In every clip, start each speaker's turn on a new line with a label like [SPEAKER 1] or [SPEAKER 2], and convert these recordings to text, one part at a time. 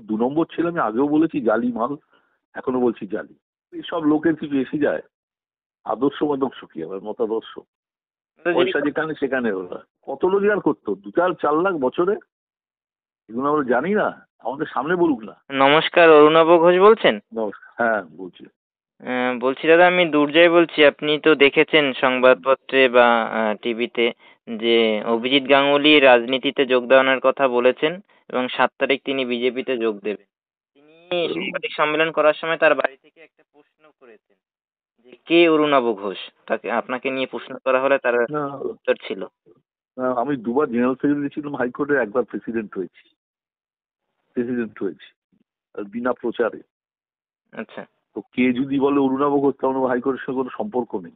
[SPEAKER 1] দু নম্বর ছেলে, আমি আগেও বলেছি জালি মাল, এখনো বলছি জালি। এইসব লোকের কিছু এসে যায়। আদর্শ মদর্শ কি আবার মতাদর্শ, পয়সা যেখানে সেখানে ওরা কত রোজগার করতো, 2-4 লাখ বছরে, এগুলো আমরা জানি না, আমাদের সামনে বলুক না।
[SPEAKER 2] নমস্কার, অরুণাভ ঘোষ বলছেন?
[SPEAKER 1] নমস্কার, হ্যাঁ বলছি।
[SPEAKER 2] বলছি দাদা, আমি দুর্জয় বলছি। আপনি তো দেখেছেন সংবাদপত্রে বা টিভিতে যে অভিজিৎ গাঙ্গুলি রাজনীতিতে যোগ দেওয়ার কথা বলেছেন এবং 7 তারিখ তিনি বিজেপিতে যোগ দেবেন। তিনি সাংবাদিক সম্মেলন করার সময় তার বাড়ি থেকে একটা প্রশ্ন করেছেন যে কে অরুণাভ ঘোষ। তাকে আপনাকে নিয়ে প্রশ্ন করা হলে তার
[SPEAKER 1] না,
[SPEAKER 2] উত্তর ছিল।
[SPEAKER 1] আমি দুবার জেনারেল সেক্রেটারি ছিলাম হাইকোর্টে, একবার প্রেসিডেন্ট হয়েছি আর বিনা প্রচারে।
[SPEAKER 2] আচ্ছা।
[SPEAKER 1] তো কে যদি বলে অরুণাভ ঘোষ, তাহলে হাইকোর্টের সঙ্গে কোনো সম্পর্ক নেই।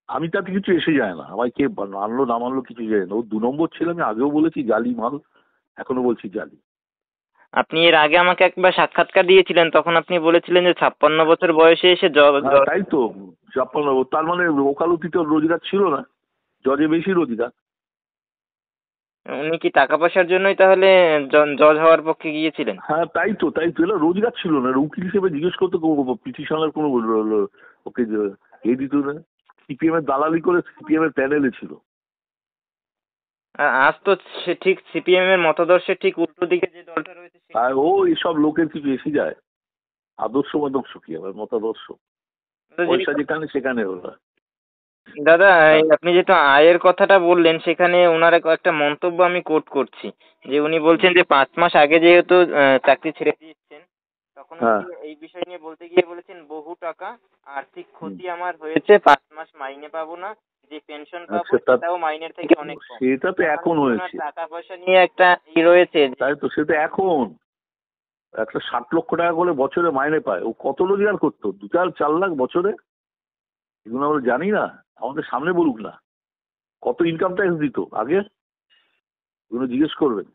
[SPEAKER 1] আমি তাতে কিছু এসে যায় না, আমায় কে মানলো না মানলো কিছু যায় না। ও 2 নম্বর ছেলে, আমি আগেও বলেছি জালি মাল, এখনো বলছি জালি।
[SPEAKER 2] আপনি এর আগে আমাকে একবার সাক্ষাৎকার দিয়েছিলেন, তখন আপনি বলেছিলেন যে 56 বছর বয়সে এসে
[SPEAKER 1] হ্যাঁ তাই তো, 56, তার মানে ওকালতিতে ওর রোজগার ছিল না, জজে বেশি রোজগার।
[SPEAKER 2] উনি কি টাকা পয়সার জন্যই তাহলে জজ হওয়ার পক্ষে গিয়েছিলেন?
[SPEAKER 1] হ্যাঁ তাই তো এলা রোজগার ছিল না, উকিল হিসেবে জিজ্ঞেস করতো পিটিশনের কোনো ওকে দিত না। সিপিএম এর দালালি করে সিপিএম এর প্যানেলে ছিল।
[SPEAKER 2] আজ তো সে ঠিক সিপিএম এর মতাদর্শের ঠিক উল্টো দিকে যে দলটা রয়েছে
[SPEAKER 1] আর ও এসব লোকের কিছু এসে যায়। আদর্শ মদর্শ কি আবার মতাদর্শ, পয়সা যেখানে সেখানে ওরা।
[SPEAKER 2] দাদা, আপনি যেহেতু আয়ের কথাটা বললেন, সেখানে ওনার একটা মন্তব্য আমি কোট করছি যে উনি বলছেন যে 5 মাস আগে যেহেতু চাকরি ছেড়ে দিয়েছেন, তখন
[SPEAKER 1] হ্যাঁ,
[SPEAKER 2] উনি এই বিষয় নিয়ে বলতে গিয়ে বলেছেন বহু টাকা আর্থিক ক্ষতি আমার হয়েছে, 5 মাস মাইনে পাবো না, যে পেনশন পাবো সেটাও মাইনের থেকে অনেক কম।
[SPEAKER 1] সেটা তো এখন হয়েছে।
[SPEAKER 2] টাকা পয়সা নিয়ে একটা রয়েছে।
[SPEAKER 1] তাই তো, সেটা এখন একটা 60 লক্ষ টাকা করে বছরে মাইনে পায়, ও কত রোজগার করতো, 2-4 লাখ বছরে, এগুলো আমরা জানি না, আমাদের সামনে বলুক না। কত ইনকাম ট্যাক্স দিত আগে, এগুলো জিজ্ঞেস করবেন।